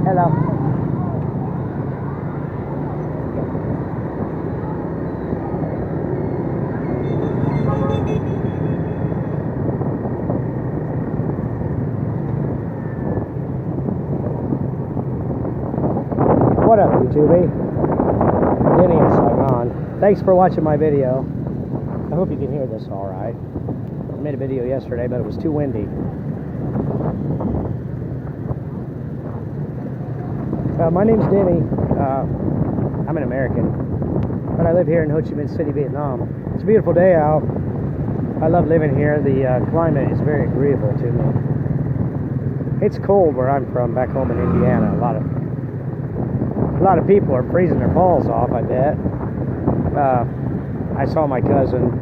Hello. What up, YouTube? Denny in Saigon. Thanks for watching my video. I hope you can hear this all right. I made a video yesterday, but it was too windy. My name's Denny. I'm an American, but I live here in Ho Chi Minh City, Vietnam. It's a beautiful day out. I love living here. The climate is very agreeable to me. It's cold where I'm from, back home in Indiana. A lot of people are freezing their balls off, I bet. I saw my cousin.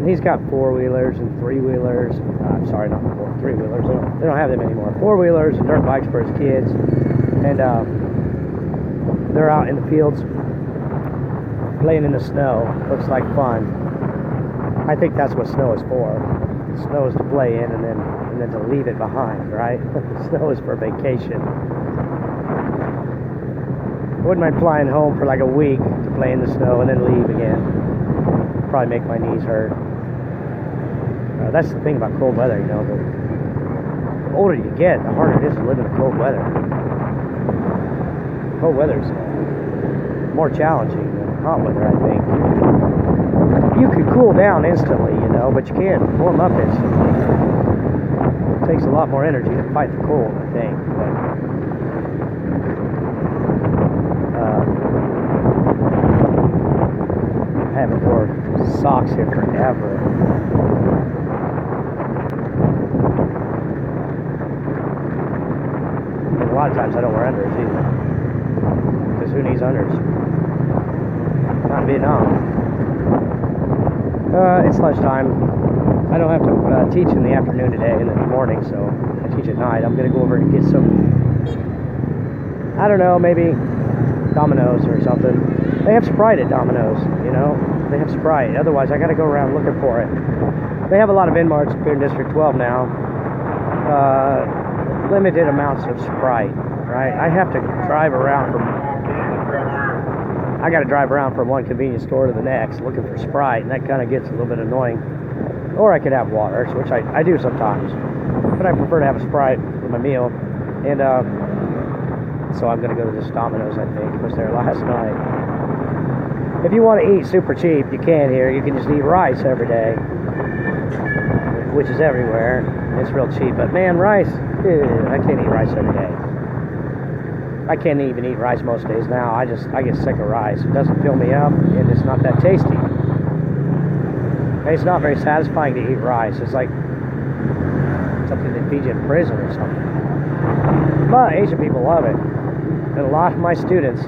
He's got four-wheelers and three-wheelers. I'm sorry, not three-wheelers. They don't have them anymore. Four-wheelers and dirt bikes for his kids. And they're out in the fields playing in the snow. Looks like fun. I think that's what snow is for. Snow is to play in and then to leave it behind, right? Snow is for vacation. I wouldn't mind flying home for like a week to play in the snow and then leave again. Probably make my knees hurt. That's the thing about cold weather, you know. The older you get, the harder it is to live in the cold weather. Cold weather's more challenging than hot weather, I think. You could cool down instantly, you know, but you can't warm up instantly. It takes a lot more energy to fight the cold, I think. I haven't worn socks here forever. And a lot of times I don't wear unders either. Because who needs unders? Not in Vietnam. It's lunchtime. I don't have to teach in the afternoon today and in the morning, so I teach at night. I'm going to go over and get some, I don't know, maybe Domino's or something. They have Sprite at Domino's, you know. They have Sprite. Otherwise, I got to go around looking for it. They have a lot of N-Marts here in District 12 now. Limited amounts of Sprite, right? I have to drive around I got to drive around from one convenience store to the next looking for Sprite, and that kind of gets a little bit annoying. Or I could have water, which I do sometimes. But I prefer to have a Sprite with my meal. And so I'm going to go to this Domino's, I think. I was there last night. If you want to eat super cheap, you can here. You can just eat rice every day, which is everywhere. It's real cheap. But man, rice, I can't eat rice every day. I can't even eat rice most days now. I get sick of rice. It doesn't fill me up, and it's not that tasty. It's not very satisfying to eat rice. It's like something they feed you in prison or something. But Asian people love it. And a lot of my students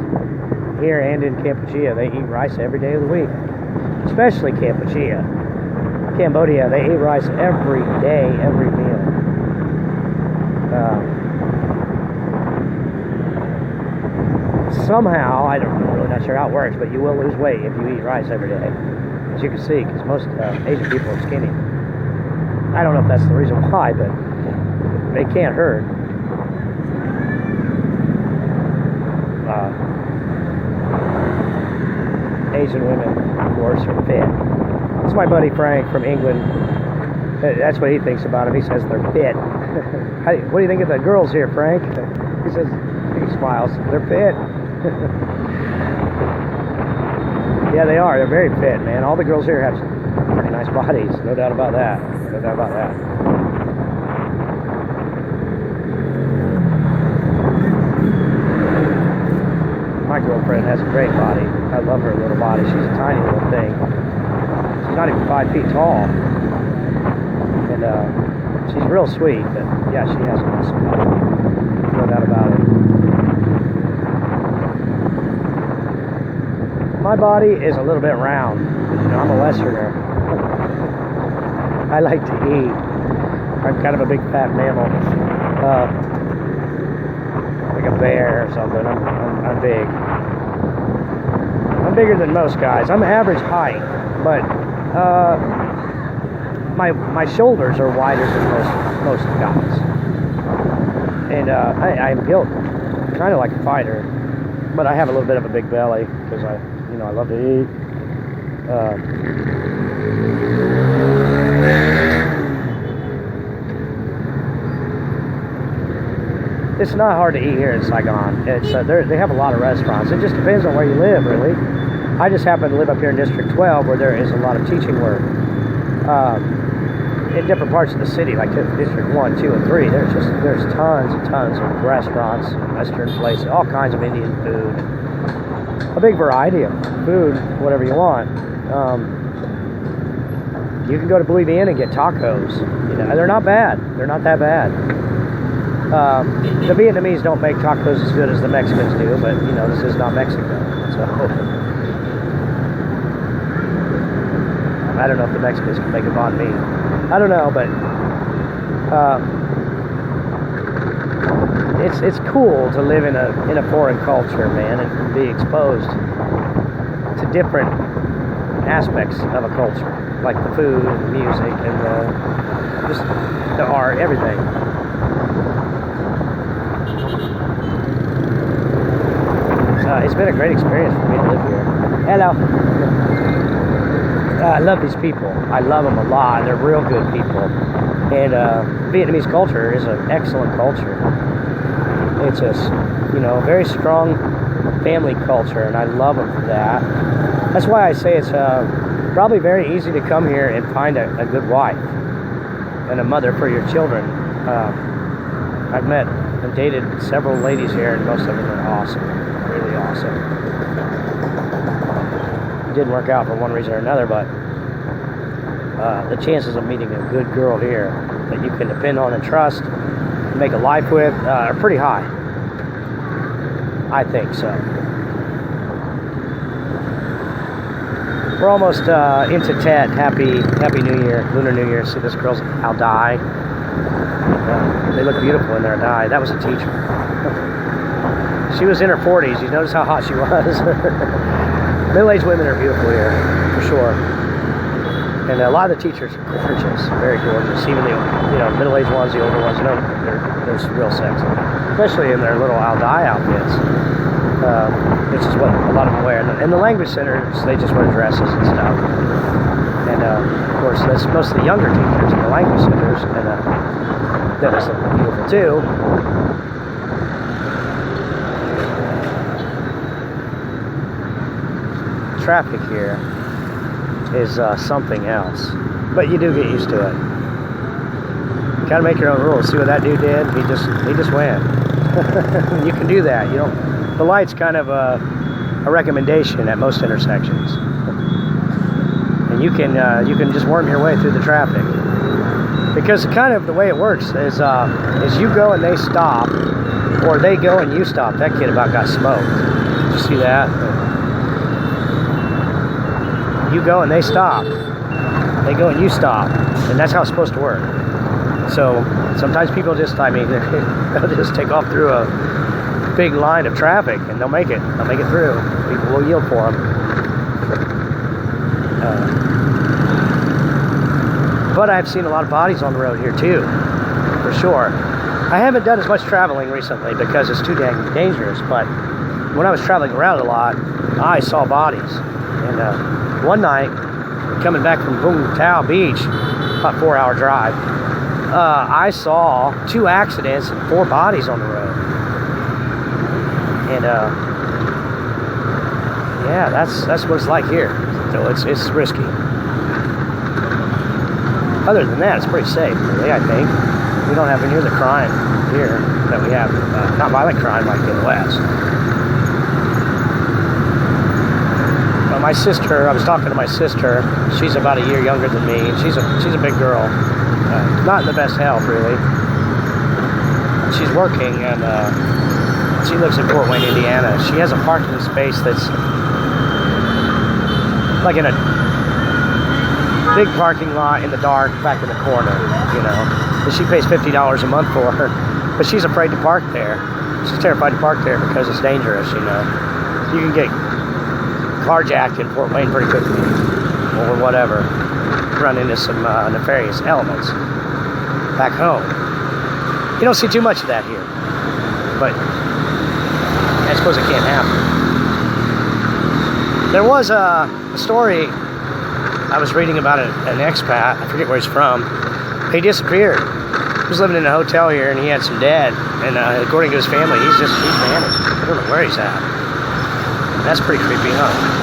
here and in Cambodia, they eat rice every day of the week. Especially Cambodia. Cambodia, they eat rice every day, every meal. Somehow, I'm really not sure how it works, but you will lose weight if you eat rice every day. As you can see, because most Asian people are skinny. I don't know if that's the reason why, but they can't hurt. Asian women, of course, are fit. It's my buddy Frank from England. That's what he thinks about them. He says they're fit. What do you think of the girls here, Frank? He says, he smiles. They're fit. Yeah, they are. They're very fit, man. All the girls here have pretty nice bodies. No doubt about that. No doubt about that. My girlfriend has a great body. I love her little body. She's a tiny little thing. She's not even 5 feet tall. And she's real sweet, but yeah, she has a nice body. No doubt about it. My body is a little bit round. You know, I'm a Westerner. I like to eat. I'm kind of a big fat mammal. Like a bear or something. I'm big. I'm bigger than most guys. I'm average height, but my shoulders are wider than most guys. And I'm built kind of like a fighter, but I have a little bit of a big belly because I love to eat. It's not hard to eat here in Saigon. It's they have a lot of restaurants. It just depends on where you live, really. I just happen to live up here in District 12, where there is a lot of teaching work. In different parts of the city, like District 1, 2, and 3, there's tons and tons of restaurants, Western places, all kinds of Indian food. A big variety of food, whatever you want. You can go to Believe Inn and get tacos. They're not bad. They're not that bad. The Vietnamese don't make tacos as good as the Mexicans do, but this is not Mexico. So I don't know if the Mexicans can make a banh mi. I don't know, but it's cool to live in a foreign culture, man, and be exposed to different aspects of a culture, like the food and the music and just the art, everything. It's been a great experience for me to live here. Hello. I love these people. I love them a lot. They're real good people. And Vietnamese culture is an excellent culture. It's a very strong family culture, and I love them for that. That's why I say it's probably very easy to come here and find a good wife and a mother for your children. I've met and dated several ladies here, and most of them are awesome. Really awesome. It didn't work out for one reason or another, but the chances of meeting a good girl here that you can depend on and trust and make a life with are pretty high. I think so. We're almost into Tet. Happy New Year, Lunar New Year. See this girl's Al Dai. They look beautiful in their dye. That was a teacher. She was in her 40s. You notice how hot she was. Middle-aged women are beautiful here, for sure. And a lot of the teachers are gorgeous, very gorgeous. Even the middle-aged ones, the older ones, they're real sexy. Especially in their little Al Dai outfits, which is what a lot of them wear. And the language centers, they just wear dresses and stuff. And of course, that's most of the younger teachers in the language centers, and that was beautiful too. Traffic here is something else, but you do get used to it. You gotta make your own rules. See what that dude did? He just went. You can do that. The light's kind of a recommendation at most intersections, and you can just worm your way through the traffic, because kind of the way it works is you go and they stop, or they go and you stop. That kid about got smoked. Did you see that? You go and they stop. They go and you stop. And that's how it's supposed to work. So sometimes people they'll just take off through a big line of traffic, and they'll make it through. People will yield for them. But I've seen a lot of bodies on the road here too, for sure. I haven't done as much traveling recently because it's too dang dangerous, but when I was traveling around a lot, I saw bodies. And one night, coming back from Vung Tau Beach, about a 4-hour drive, I saw 2 accidents and 4 bodies on the road. And yeah, that's what it's like here. So it's risky. Other than that, it's pretty safe, really, I think. We don't have near the crime here that we have, not violent crime like in the West. My sister, I was talking to my sister. She's about a year younger than me. She's a big girl, not in the best health, really. She's working, and she lives in Fort Wayne, Indiana. She has a parking space that's like in a big parking lot in the dark, back in the corner, And she pays $50 a month for her, but she's afraid to park there. She's terrified to park there because it's dangerous, You can get carjacked in Fort Wayne pretty quickly, or whatever, run into some nefarious elements back home. You don't see too much of that here, but I suppose it can't happen. There was a story I was reading about an expat. I forget where he's from. He disappeared. He was living in a hotel here, and he had some debt. And according to his family, he's vanished. I don't know where he's at. That's pretty creepy, huh?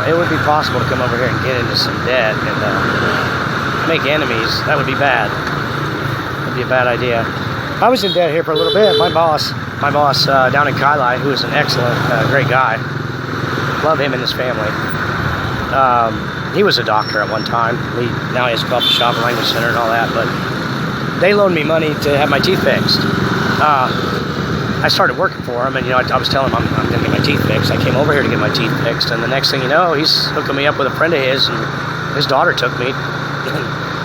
It would be possible to come over here and get into some debt and make enemies. That would be bad. That'd be a bad idea. I was in debt here for a little bit. My boss down in Kailai, who is an excellent, great guy. Love him and his family. He was a doctor at one time. Now he has a coffee shop, a language center, and all that. But they loaned me money to have my teeth fixed. I started working for him, and I was telling him I'm going to get my teeth fixed. I came over here to get my teeth fixed, and the next thing you know, he's hooking me up with a friend of his, and his daughter took me.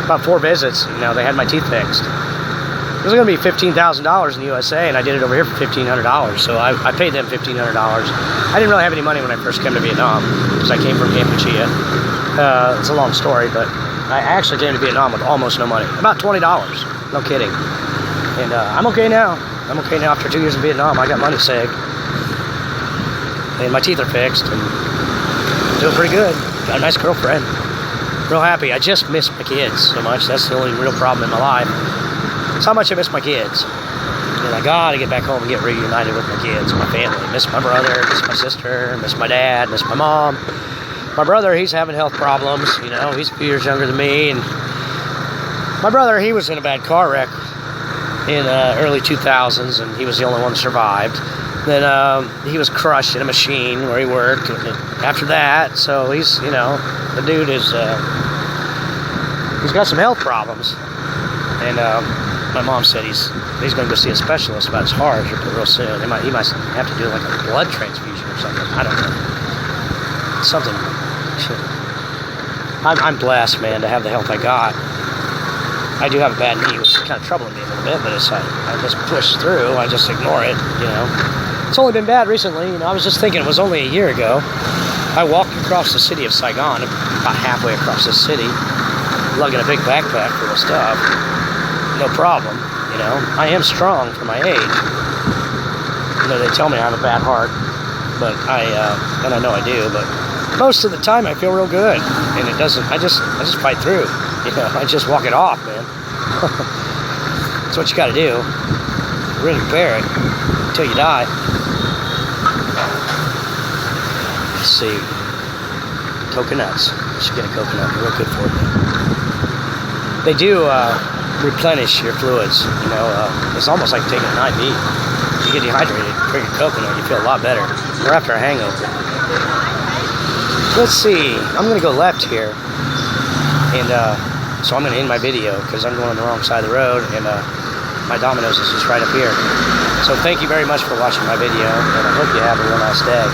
About 4 visits, they had my teeth fixed. It was going to be $15,000 in the USA, and I did it over here for $1,500. So I paid them $1,500. I didn't really have any money when I first came to Vietnam because I came from Kampuchea. It's a long story, but I actually came to Vietnam with almost no money. About $20. No kidding. And I'm okay now. I'm okay now after 2 years in Vietnam. I got money saved. And my teeth are fixed and I'm doing pretty good. Got a nice girlfriend. Real happy. I just miss my kids so much. That's the only real problem in my life. It's how much I miss my kids. And I gotta get back home and get reunited with my kids, my family. Miss my brother, miss my sister, miss my dad, miss my mom. My brother, he's having health problems. He's a few years younger than me. And my brother, he was in a bad car wreck in early 2000s, and he was the only one that survived. Then he was crushed in a machine where he worked. And after that, so he's, the dude is, he's got some health problems. And my mom said he's going to go see a specialist about his heart real soon. He might have to do like a blood transfusion or something. I don't know. Something. I'm blessed, man, to have the health I got. I do have a bad knee, which is kind of troubling me a little bit, but I just push through. I just ignore it, It's only been bad recently. I was just thinking it was only a year ago. I walked across the city of Saigon, about halfway across the city, lugging a big backpack full of stuff. No problem, I am strong for my age. They tell me I have a bad heart, but and I know I do, but most of the time I feel real good, and it doesn't, I just fight through, I just walk it off, man. That's what you gotta do. Really bear it until you die. Let's see. Coconuts. You should get a coconut, they're real good for you. They do, replenish your fluids, it's almost like taking an IV. If you get dehydrated, drink a coconut, you feel a lot better. Or after a hangover. Let's see, I'm going to go left here, and so I'm going to end my video because I'm going on the wrong side of the road, and my Domino's is just right up here. So thank you very much for watching my video, and I hope you have a real nice day.